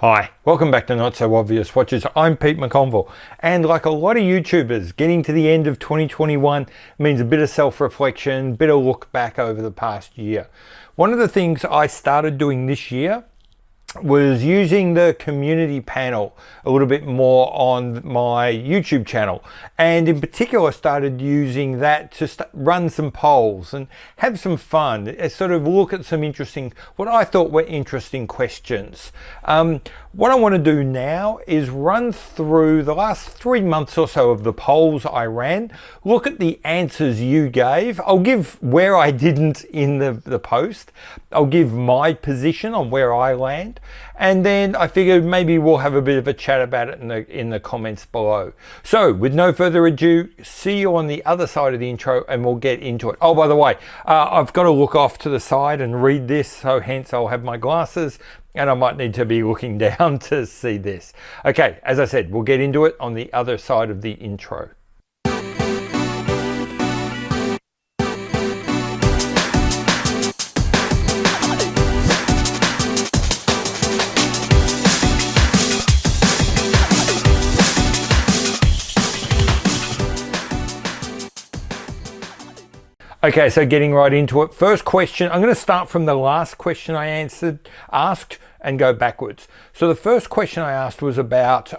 Hi, welcome back to Not So Obvious Watches. I'm Pete McConville, and like a lot of YouTubers, getting to the end of 2021 means a bit of self-reflection, bit of look back over the past year. One of the things I started doing this year was using the community panel a little bit more on my YouTube channel, and in particular started using that to run some polls and have some fun, sort of look at some interesting, what I thought were interesting questions. What I want to do now is run through the last 3 months or so of the polls I ran, look at the answers you gave. I'll give where I didn't in the post. I'll give my position on where I land. And then I figured maybe we'll have a bit of a chat about it in the comments below. So with no further ado, see you on the other side of the intro and we'll get into it. Oh, by the way, I've got to look off to the side and read this, so hence I'll have my glasses and I might need to be looking down to see this. Okay, as I said, we'll get into it on the other side of the intro. Okay, so getting right into it. First question, I'm going to start from the last question I asked and go backwards. So the first question I asked was about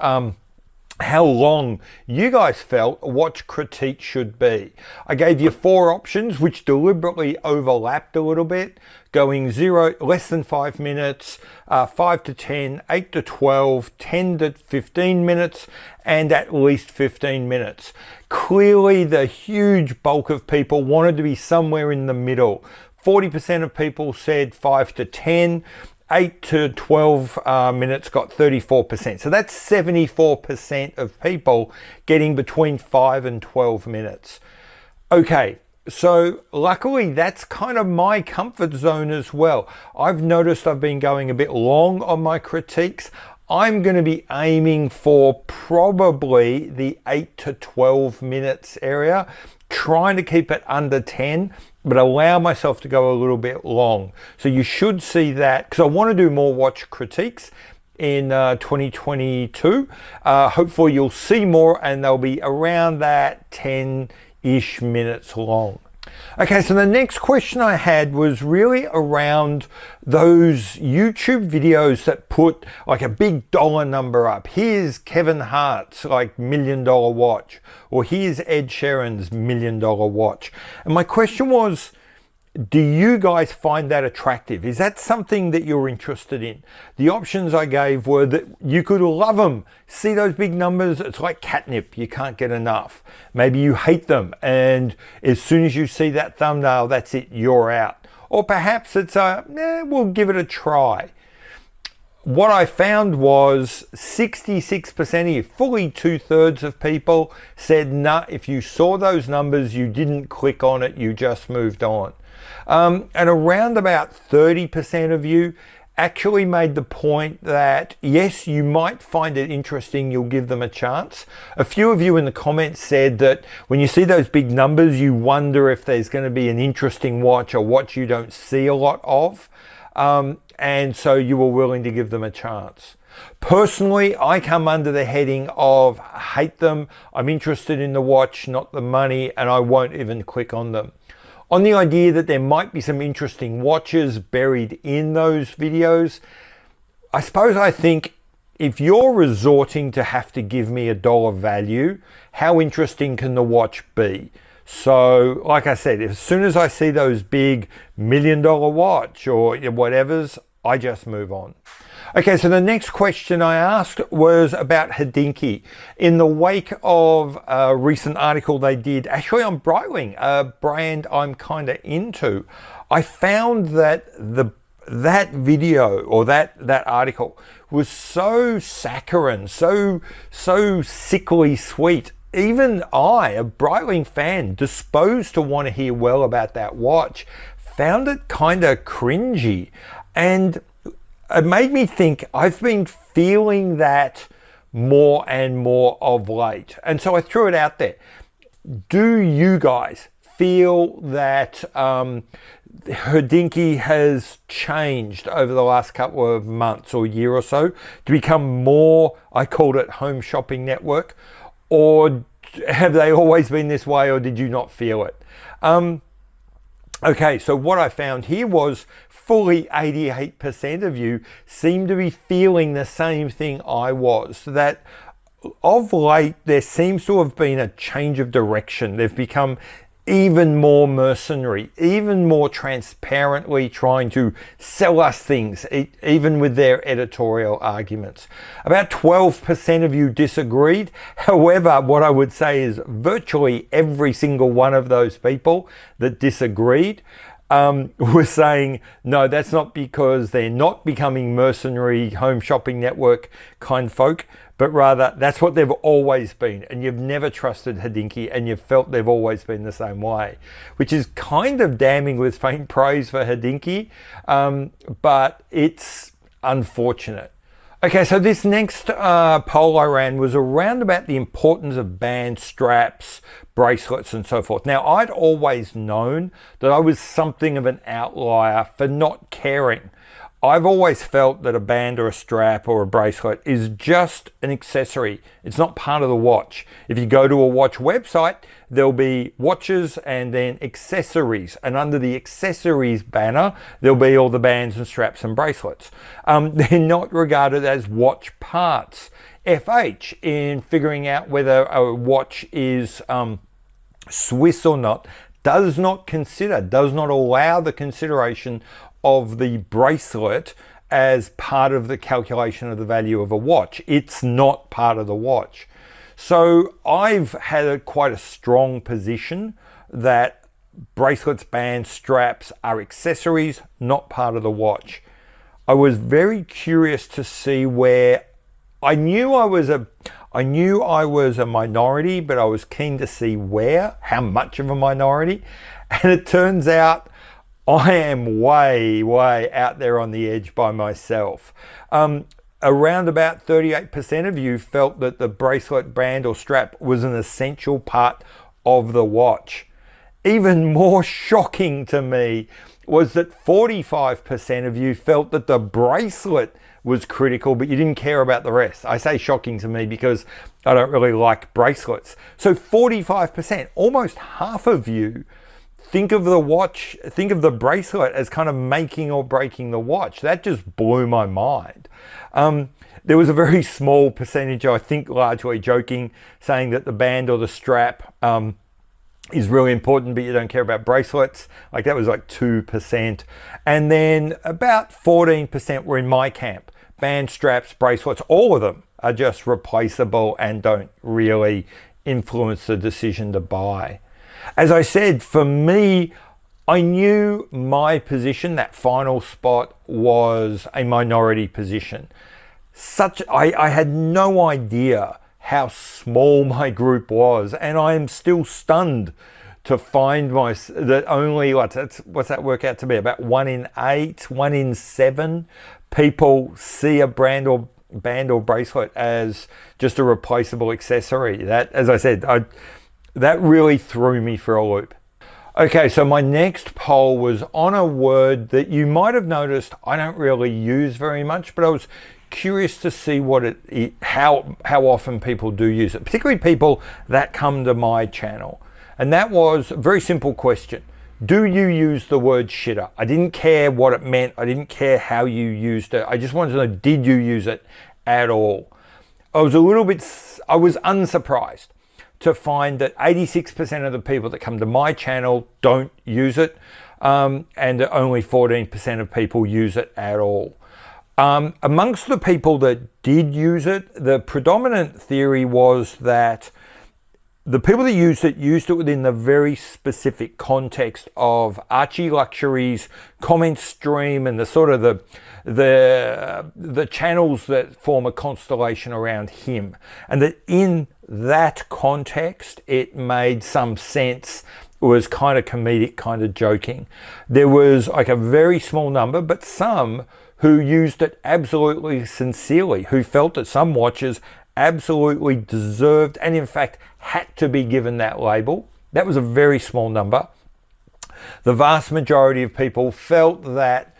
how long you guys felt a watch critique should be. I gave you 4 options, which deliberately overlapped a little bit, going less than 5 minutes, 5 to 10, 8 to 12, 10 to 15 minutes, and at least 15 minutes. Clearly, the huge bulk of people wanted to be somewhere in the middle. 40% of people said 5 to 10. 8 to 12 minutes got 34%. So that's 74% of people getting between 5 and 12 minutes. Okay, so luckily that's kind of my comfort zone as well. I've noticed I've been going a bit long on my critiques. I'm going to be aiming for probably the 8 to 12 minutes area, trying to keep it under 10, but allow myself to go a little bit long. So you should see that, because I want to do more watch critiques in 2022. Hopefully you'll see more and they'll be around that 10-ish minutes long. Okay, so the next question I had was really around those YouTube videos that put like a big dollar number up. Here's Kevin Hart's like $1 million watch, or here's Ed Sheeran's $1 million watch. And my question was, do you guys find that attractive? Is that something that you're interested in? The options I gave were that you could love them. See those big numbers? It's like catnip. You can't get enough. Maybe you hate them, and as soon as you see that thumbnail, that's it, you're out. Or perhaps it's we'll give it a try. What I found was 66% of you, fully 2/3 of people said, nah, if you saw those numbers, you didn't click on it, you just moved on. And around about 30% of you actually made the point that, yes, you might find it interesting, you'll give them a chance. A few of you in the comments said that when you see those big numbers, you wonder if there's going to be an interesting watch, a watch you don't see a lot of. And so you were willing to give them a chance. Personally, I come under the heading of hate them. I'm interested in the watch, not the money, and I won't even click on them. On the idea that there might be some interesting watches buried in those videos, I suppose I think if you're resorting to have to give me a dollar value, how interesting can the watch be? So, like I said, as soon as I see those big $1 million watch or whatever's, I just move on. Okay, so the next question I asked was about Hadinki. In the wake of a recent article they did, actually on Breitling, a brand I'm kind of into, I found that that video or that article was so saccharine, so sickly sweet. Even I, a Breitling fan, disposed to want to hear well about that watch, found it kind of cringy. And it made me think I've been feeling that more and more of late. And so I threw it out there. Do you guys feel that Hadinki has changed over the last couple of months or year or so to become more, I called it, home shopping network? Or have they always been this way, or did you not feel it? Okay, so what I found here was fully 88% of you seem to be feeling the same thing I was, that of late there seems to have been a change of direction. They've become even more mercenary, even more transparently trying to sell us things, even with their editorial arguments. About 12% of you disagreed. However, what I would say is virtually every single one of those people that disagreed was saying, no, that's not because they're not becoming mercenary home shopping network kind folk, but rather that's what they've always been. And you've never trusted Hadinki, and you've felt they've always been the same way, which is kind of damning with faint praise for Hadinki, but it's unfortunate. Okay, so this next poll I ran was around about the importance of band straps, bracelets, and so forth. Now, I'd always known that I was something of an outlier for not caring. I've always felt that a band or a strap or a bracelet is just an accessory. It's not part of the watch. If you go to a watch website, there'll be watches and then accessories. And under the accessories banner, there'll be all the bands and straps and bracelets. They're not regarded as watch parts. FH, in figuring out whether a watch is Swiss or not, does not allow the consideration of the bracelet as part of the calculation of the value of a watch. It's not part of the watch. So I've had quite a strong position that bracelets, bands, straps are accessories, not part of the watch. I was very curious to see where I knew I was a minority, but I was keen to see how much of a minority. And it turns out I am way, way out there on the edge by myself. Around about 38% of you felt that the bracelet, band, or strap was an essential part of the watch. Even more shocking to me was that 45% of you felt that the bracelet was critical, but you didn't care about the rest. I say shocking to me because I don't really like bracelets. So 45%, almost half of you, think of the bracelet as kind of making or breaking the watch. That just blew my mind. There was a very small percentage, I think largely joking, saying that the band or the strap is really important, but you don't care about bracelets. Like that was like 2%. And then about 14% were in my camp. Band, straps, bracelets, all of them are just replaceable and don't really influence the decision to buy. As I said, for me, I knew my position, that final spot, was a minority position. I had no idea how small my group was, and I am still stunned to find that only, what's that work out to be? About 1 in 8, 1 in 7 people see a band or bracelet as just a replaceable accessory. That, as I said, that really threw me for a loop. Okay, so my next poll was on a word that you might have noticed I don't really use very much, but I was curious to see how often people do use it, particularly people that come to my channel. And that was a very simple question. Do you use the word shitter? I didn't care what it meant. I didn't care how you used it. I just wanted to know, did you use it at all? I was unsurprised to find that 86% of the people that come to my channel don't use it, and only 14% of people use it at all. Amongst the people that did use it, the predominant theory was that the people that used it within the very specific context of Archie Luxury's comment stream and the sort of the channels that form a constellation around him. And that in that context, it made some sense. It was kind of comedic, kind of joking. There was like a very small number, but some who used it absolutely sincerely, who felt that some watches absolutely deserved and in fact had to be given that label. That was a very small number. The vast majority of people felt that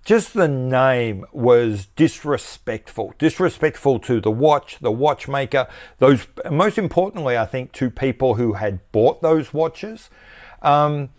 just the name was disrespectful to the watch, the watchmaker, those, most importantly, I think, to people who had bought those watches. And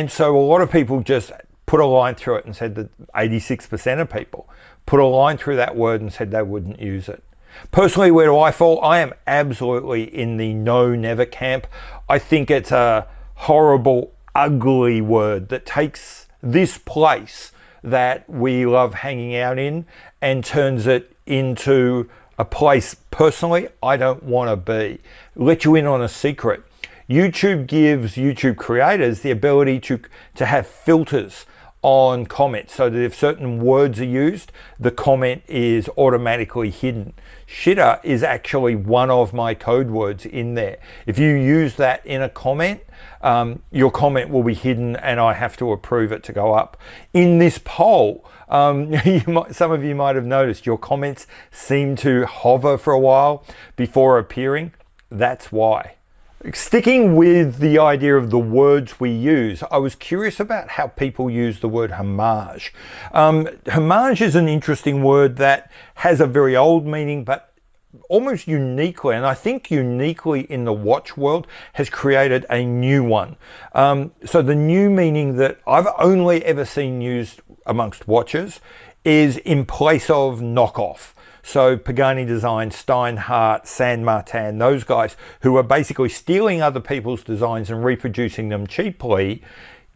so a lot of people just put a line through it and said that 86% of people put a line through that word and said they wouldn't use it. Personally, where do I fall? I am absolutely in the no, never camp. I think it's a horrible, ugly word that takes this place that we love hanging out in and turns it into a place, personally, I don't want to be. Let you in on a secret. YouTube gives YouTube creators the ability to have filters on comments, so that if certain words are used, the comment is automatically hidden. Shitter is actually one of my code words in there. If you use that in a comment, your comment will be hidden and I have to approve it to go up. In this poll, some of you might have noticed your comments seem to hover for a while before appearing. That's why. Sticking with the idea of the words we use, I was curious about how people use the word homage. Homage is an interesting word that has a very old meaning, but almost uniquely, and I think uniquely in the watch world, has created a new one. So the new meaning that I've only ever seen used amongst watches is in place of knockoff. So Pagani Design, Steinhardt, San Martin, those guys who are basically stealing other people's designs and reproducing them cheaply,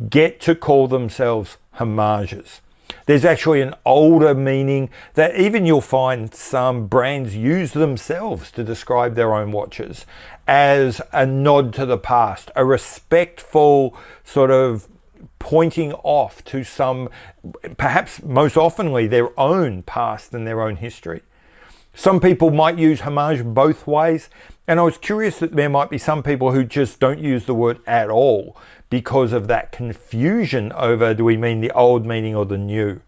get to call themselves homages. There's actually an older meaning that even you'll find some brands use themselves to describe their own watches as a nod to the past, a respectful sort of pointing off to some, perhaps most oftenly, their own past and their own history. Some people might use homage both ways, and I was curious that there might be some people who just don't use the word at all because of that confusion over, do we mean the old meaning or the new?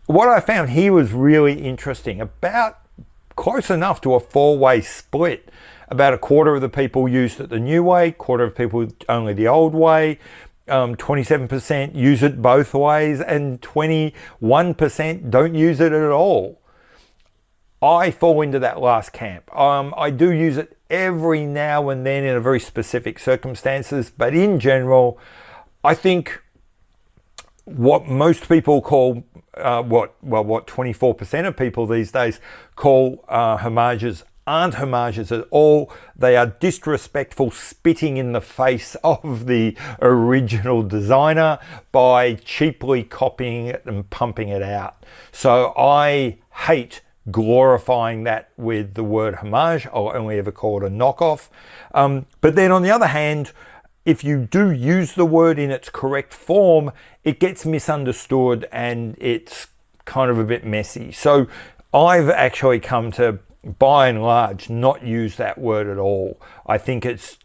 What I found here was really interesting, about close enough to a four-way split. About a quarter of the people used it the new way, quarter of people only the old way, 27% use it both ways, and 21% don't use it at all. I fall into that last camp. I do use it every now and then in a very specific circumstances, but in general, I think what most people call, what 24% of people these days call homages aren't homages at all. They are disrespectful spitting in the face of the original designer by cheaply copying it and pumping it out. So I hate glorifying that with the word homage. I'll only ever call it a knockoff. But then on the other hand, if you do use the word in its correct form, it gets misunderstood and it's kind of a bit messy. So I've actually come to, by and large, not use that word at all. I think it's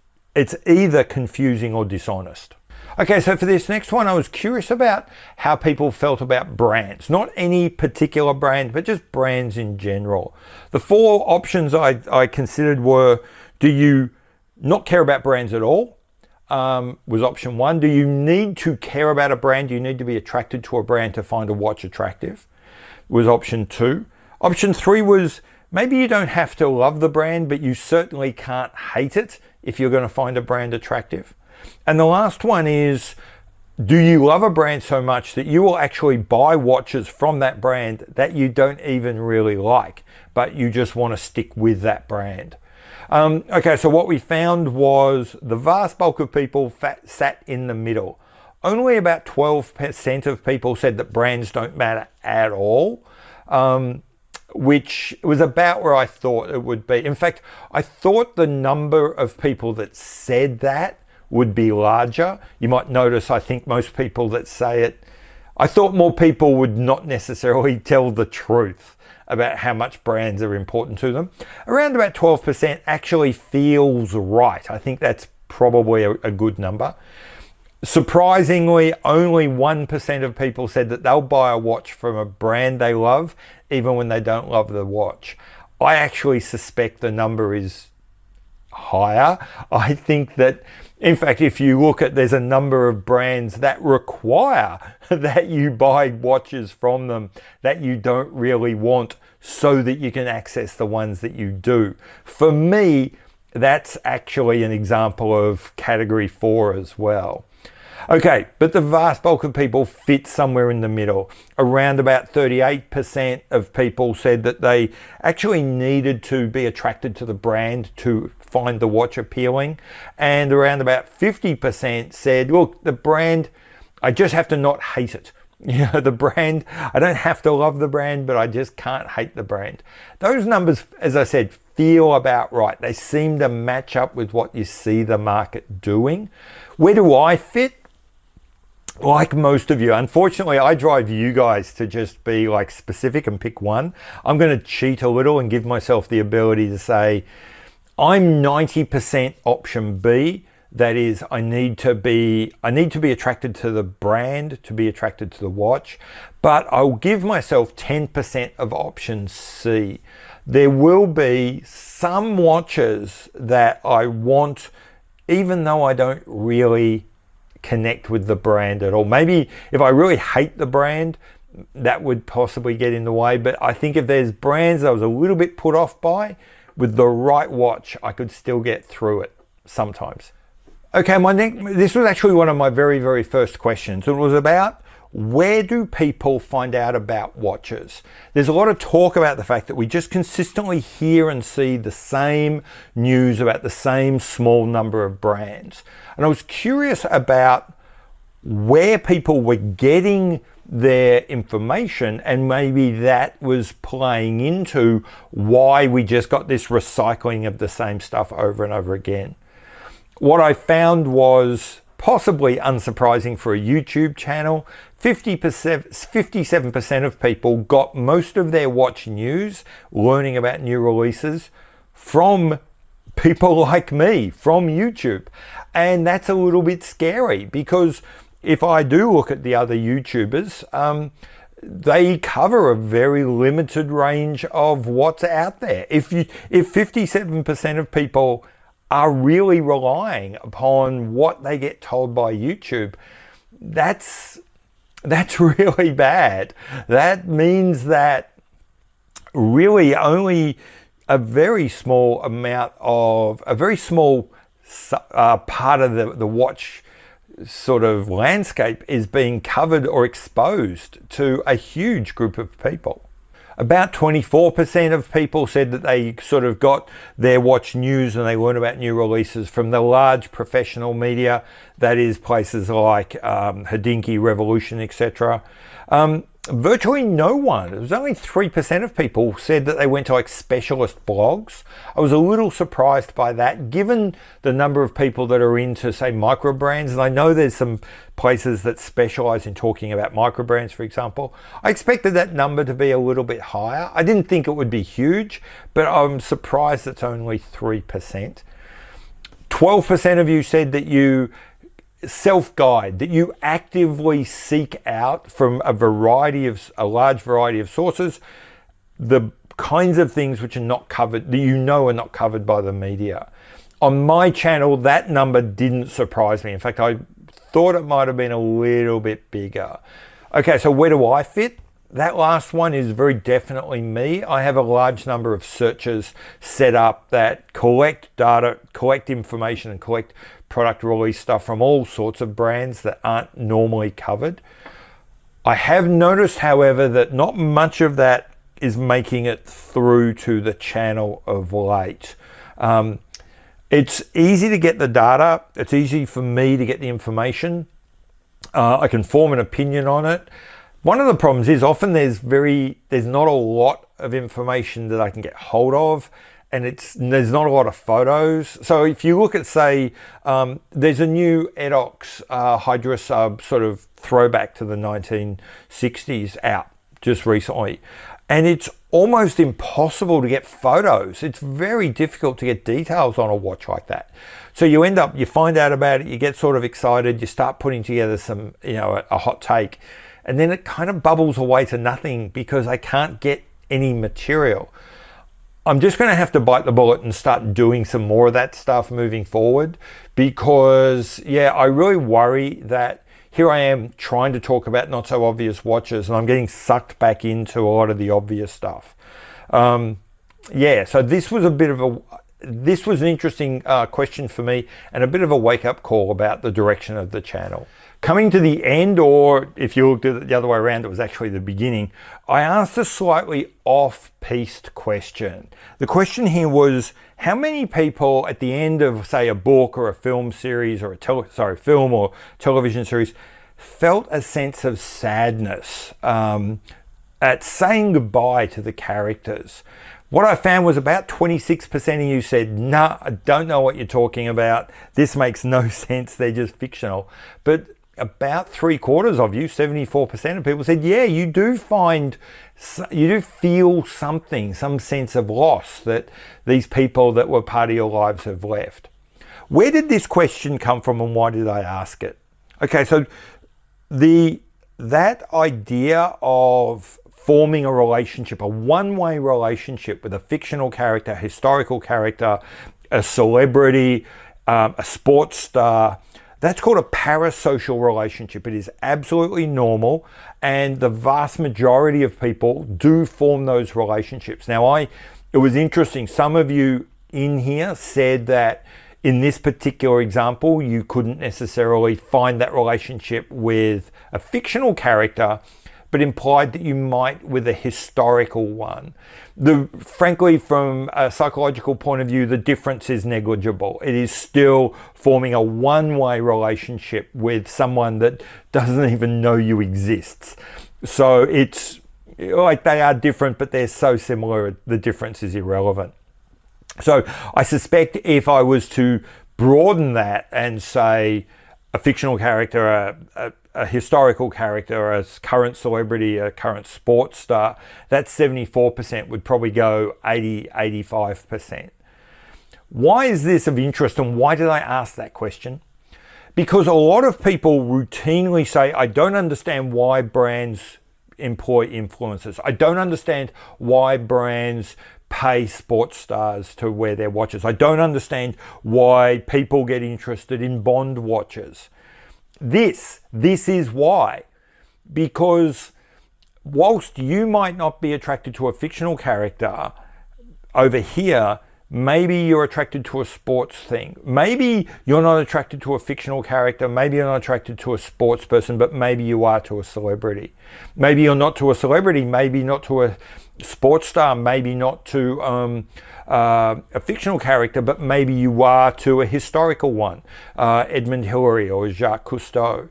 either confusing or dishonest. Okay, so for this next one, I was curious about how people felt about brands. Not any particular brand, but just brands in general. The four options I considered were, do you not care about brands at all? Was option one. Do you need to care about a brand? Do you need to be attracted to a brand to find a watch attractive? Was option two. Option three was, maybe you don't have to love the brand, but you certainly can't hate it if you're going to find a brand attractive. And the last one is, do you love a brand so much that you will actually buy watches from that brand that you don't even really like, but you just want to stick with that brand? Okay, so what we found was the vast bulk of people sat in the middle. Only about 12% of people said that brands don't matter at all, which was about where I thought it would be. In fact, I thought the number of people that said that would be larger. You might notice, I think most people that say it, I thought more people would not necessarily tell the truth about how much brands are important to them. Around about 12% actually feels right. I think that's probably a good number. Surprisingly, only 1% of people said that they'll buy a watch from a brand they love, even when they don't love the watch. I actually suspect the number is higher. I think that, in fact, if you look at, there's a number of brands that require that you buy watches from them that you don't really want so that you can access the ones that you do. For me, that's actually an example of category 4 as well. Okay, but the vast bulk of people fit somewhere in the middle. Around about 38% of people said that they actually needed to be attracted to the brand to find the watch appealing. And around about 50% said, look, the brand, I just have to not hate it. You know, the brand, I don't have to love the brand, but I just can't hate the brand. Those numbers, as I said, feel about right. They seem to match up with what you see the market doing. Where do I fit? Like most of you, unfortunately, I drive you guys to just be like specific and pick one. I'm going to cheat a little and give myself the ability to say, I'm 90% option B. That is, I need to be attracted to the brand, to be attracted to the watch, but I'll give myself 10% of option C. There will be some watches that I want, even though I don't really connect with the brand at all. Maybe if I really hate the brand, that would possibly get in the way. But I think if there's brands I was a little bit put off by, with the right watch, I could still get through it sometimes. Okay, this was actually one of my very, very first questions. It was about, where do people find out about watches? There's a lot of talk about the fact that we just consistently hear and see the same news about the same small number of brands. And I was curious about where people were getting their information, and maybe that was playing into why we just got this recycling of the same stuff over and over again. What I found was, possibly unsurprising for a YouTube channel, 57% of people got most of their watch news, learning about new releases, from people like me, from YouTube. And that's a little bit scary, because if I do look at the other YouTubers, they cover a very limited range of what's out there. If 57% of people are really relying upon what they get told by YouTube, that's really bad. That means that really only a very small part of the watch sort of landscape is being covered or exposed to a huge group of people. About 24% of people said that they sort of got their watch news and they learn about new releases from the large professional media, that is places like Hadinki, Revolution, etc. Virtually no one, it was only 3% of people said that they went to like specialist blogs. I was a little surprised by that, given the number of people that are into, say, micro brands. And I know there's some places that specialize in talking about micro brands, for example. I expected that number to be a little bit higher. I didn't think it would be huge, but I'm surprised it's only 3%. 12% of you said that you self-guide, that you actively seek out from a large variety of sources, the kinds of things which are not covered, that you know are not covered by the media. On my channel, that number didn't surprise me. In fact, I thought it might have been a little bit bigger. Okay, so where do I fit? That last one is very definitely me. I have a large number of searches set up that collect data, collect information, and collect product release stuff from all sorts of brands that aren't normally covered. I have noticed, however, that not much of that is making it through to the channel of late. It's easy to get the data. It's easy for me to get the information. I can form an opinion on it. One of the problems is often there's not a lot of information that I can get hold of, and there's not a lot of photos. So if you look at, say, there's a new Edox Hydra Sub sort of throwback to the 1960s out just recently, and it's almost impossible to get photos. It's very difficult to get details on a watch like that. So you find out about it, you get sort of excited, you start putting together some, a hot take, and then it kind of bubbles away to nothing because I can't get any material. I'm just going to have to bite the bullet and start doing some more of that stuff moving forward, because I really worry that here I am trying to talk about not so obvious watches and I'm getting sucked back into a lot of the obvious stuff. So this was an interesting question for me, and a bit of a wake-up call about the direction of the channel. Coming to the end, or if you looked at it the other way around, it was actually the beginning, I asked a slightly off-piste question. The question here was, how many people at the end of, say, a book or a film series, or a film or television series, felt a sense of sadness at saying goodbye to the characters? What I found was about 26% of you said, nah, I don't know what you're talking about. This makes no sense. They're just fictional. But about 3/4 of you, 74% of people, said, yeah, you do feel something, some sense of loss that these people that were part of your lives have left. Where did this question come from, and why did I ask it? Okay, so that idea of forming a relationship, a one-way relationship with a fictional character, a historical character, a celebrity, a sports star, that's called a parasocial relationship. It is absolutely normal, and the vast majority of people do form those relationships. Now, it was interesting. Some of you in here said that in this particular example, you couldn't necessarily find that relationship with a fictional character, but implied that you might with a historical one. Frankly, from a psychological point of view, the difference is negligible. It is still forming a one-way relationship with someone that doesn't even know you exist. So it's like they are different, but they're so similar, the difference is irrelevant. So I suspect if I was to broaden that and say a fictional character, a historical character, a current celebrity, a current sports star, that 74% would probably go 85%. Why is this of interest, and why did I ask that question? Because a lot of people routinely say, I don't understand why brands employ influencers. I don't understand why brands pay sports stars to wear their watches. I don't understand why people get interested in Bond watches. This is why. Because whilst you might not be attracted to a fictional character over here, maybe you're attracted to a sports thing. Maybe you're not attracted to a fictional character. Maybe you're not attracted to a sports person, but maybe you are to a celebrity. Maybe you're not to a celebrity, maybe not to a sports star, maybe not to a fictional character, but maybe you are to a historical one, Edmund Hillary or Jacques Cousteau.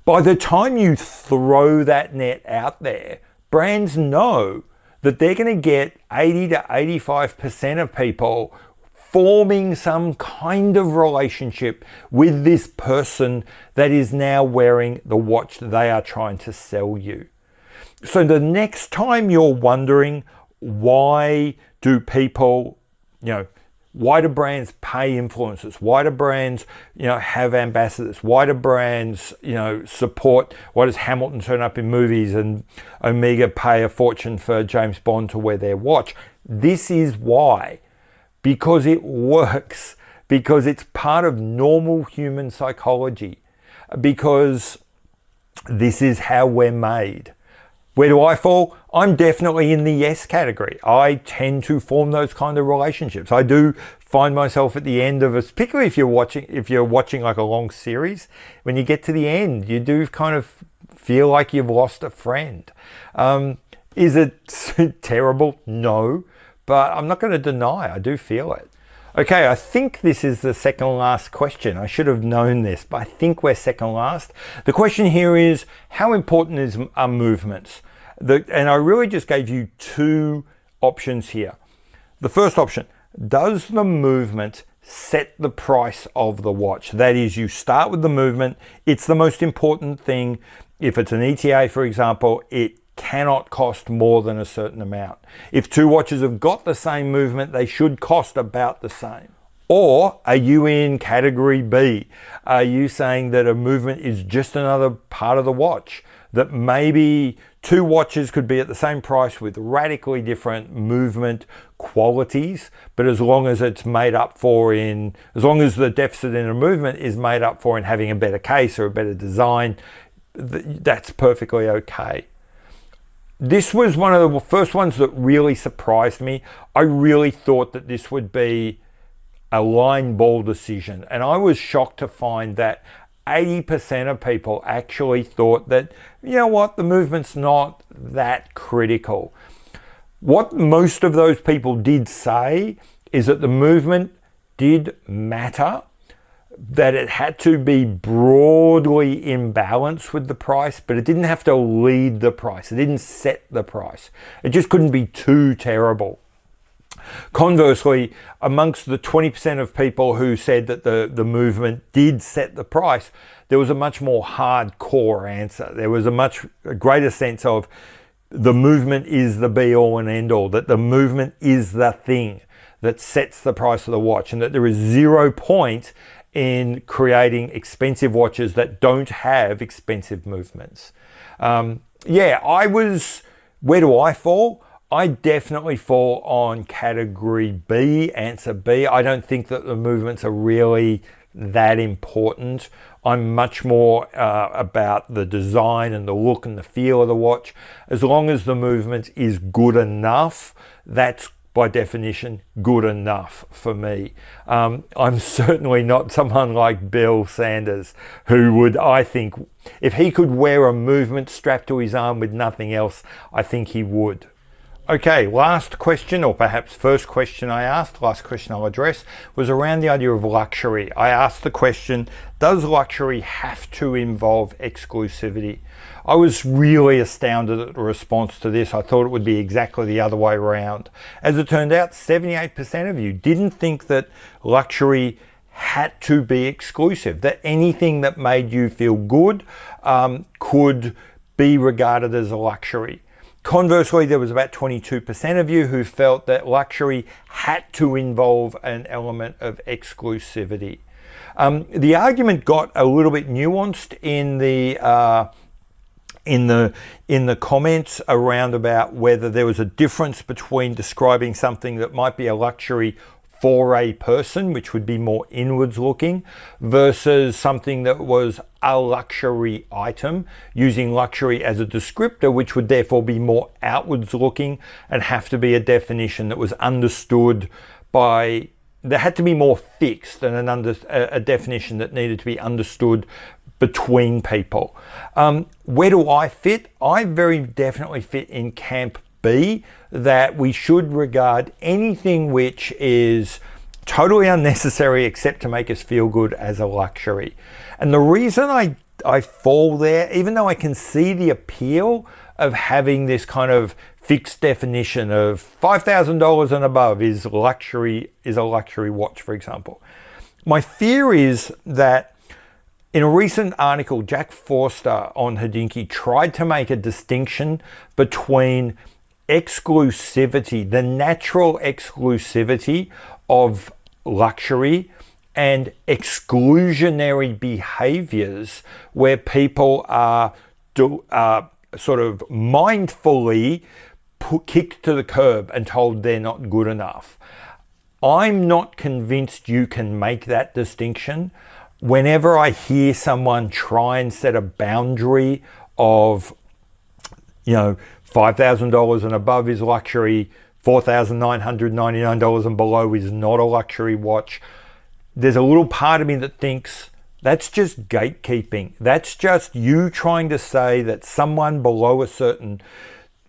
By the time you throw that net out there, brands know that they're going to get 80 to 85% of people forming some kind of relationship with this person that is now wearing the watch that they are trying to sell you. So the next time you're wondering, why do people, why do brands pay influencers? Why do brands, have ambassadors? Why do brands, support? Why does Hamilton turn up in movies and Omega pay a fortune for James Bond to wear their watch? This is why. Because it works. Because it's part of normal human psychology. Because this is how we're made. Where do I fall? I'm definitely in the yes category. I tend to form those kind of relationships. I do find myself at the end of particularly if you're watching like a long series, when you get to the end, you do kind of feel like you've lost a friend. Is it terrible? No, but I'm not going to deny I do feel it. Okay, I think this is the second last question. I should have known this, but I think we're second last. The question here is, how important are movements? And I really just gave you two options here. The first option, does the movement set the price of the watch? That is, you start with the movement. It's the most important thing. If it's an ETA, for example, it cannot cost more than a certain amount. If two watches have got the same movement, they should cost about the same. Or are you in category B? Are you saying that a movement is just another part of the watch? That maybe two watches could be at the same price with radically different movement qualities, but as long as it's made up for as long as the deficit in a movement is made up for in having a better case or a better design, that's perfectly okay. This was one of the first ones that really surprised me. I really thought that this would be a line ball decision, and I was shocked to find that 80% of people actually thought that, you know what, the movement's not that critical. What most of those people did say is that the movement did matter, that it had to be broadly in balance with the price, but it didn't have to lead the price. It didn't set the price. It just couldn't be too terrible. Conversely, amongst the 20% of people who said that the movement did set the price, there was a much more hardcore answer. There was a much greater sense of the movement is the be all and end all, that the movement is the thing that sets the price of the watch, and that there is 0 point in creating expensive watches that don't have expensive movements. Where do I fall? I definitely fall on category B, answer B. I don't think that the movements are really that important. I'm much more about the design and the look and the feel of the watch. As long as the movement is good enough, that's by definition good enough for me. I'm certainly not someone like Bill Sanders, who would, I think, if he could wear a movement strapped to his arm with nothing else, I think he would. Okay, last question, or perhaps first question I asked, last question I'll address, was around the idea of luxury. I asked the question, does luxury have to involve exclusivity? I was really astounded at the response to this. I thought it would be exactly the other way around. As it turned out, 78% of you didn't think that luxury had to be exclusive, that anything that made you feel good could be regarded as a luxury. Conversely, there was about 22% of you who felt that luxury had to involve an element of exclusivity. The argument got a little bit nuanced in the comments around about whether there was a difference between describing something that might be a luxury for a person, which would be more inwards looking, versus something that was a luxury item, using luxury as a descriptor, which would therefore be more outwards looking and have to be a definition that was understood by, there had to be more fixed than a definition that needed to be understood between people. Where do I fit? I very definitely fit in camp B, that we should regard anything which is totally unnecessary except to make us feel good as a luxury. And the reason I fall there, even though I can see the appeal of having this kind of fixed definition of $5,000 and above is a luxury watch, for example. My fear is that in a recent article, Jack Forster on Hadinki tried to make a distinction between exclusivity, the natural exclusivity of luxury, and exclusionary behaviors where people are sort of mindfully kicked to the curb and told they're not good enough. I'm not convinced you can make that distinction. Whenever I hear someone try and set a boundary of, $5,000 and above is luxury, $4,999 and below is not a luxury watch, there's a little part of me that thinks that's just gatekeeping. That's just you trying to say that someone below a certain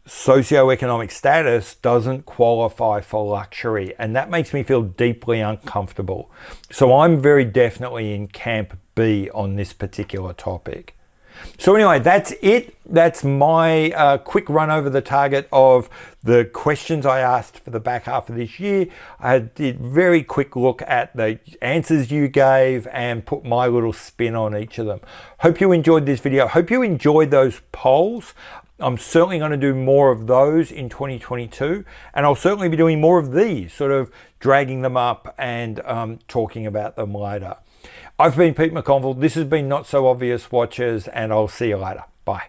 socioeconomic status doesn't qualify for luxury, and that makes me feel deeply uncomfortable. So I'm very definitely in camp B on this particular topic. So anyway, that's it. That's my quick run over the target of the questions I asked for the back half of this year. I did a very quick look at the answers you gave and put my little spin on each of them. Hope you enjoyed this video. Hope you enjoyed those polls. I'm certainly going to do more of those in 2022, and I'll certainly be doing more of these, sort of dragging them up and talking about them later. I've been Pete McConville. This has been Not So Obvious Watches, and I'll see you later. Bye.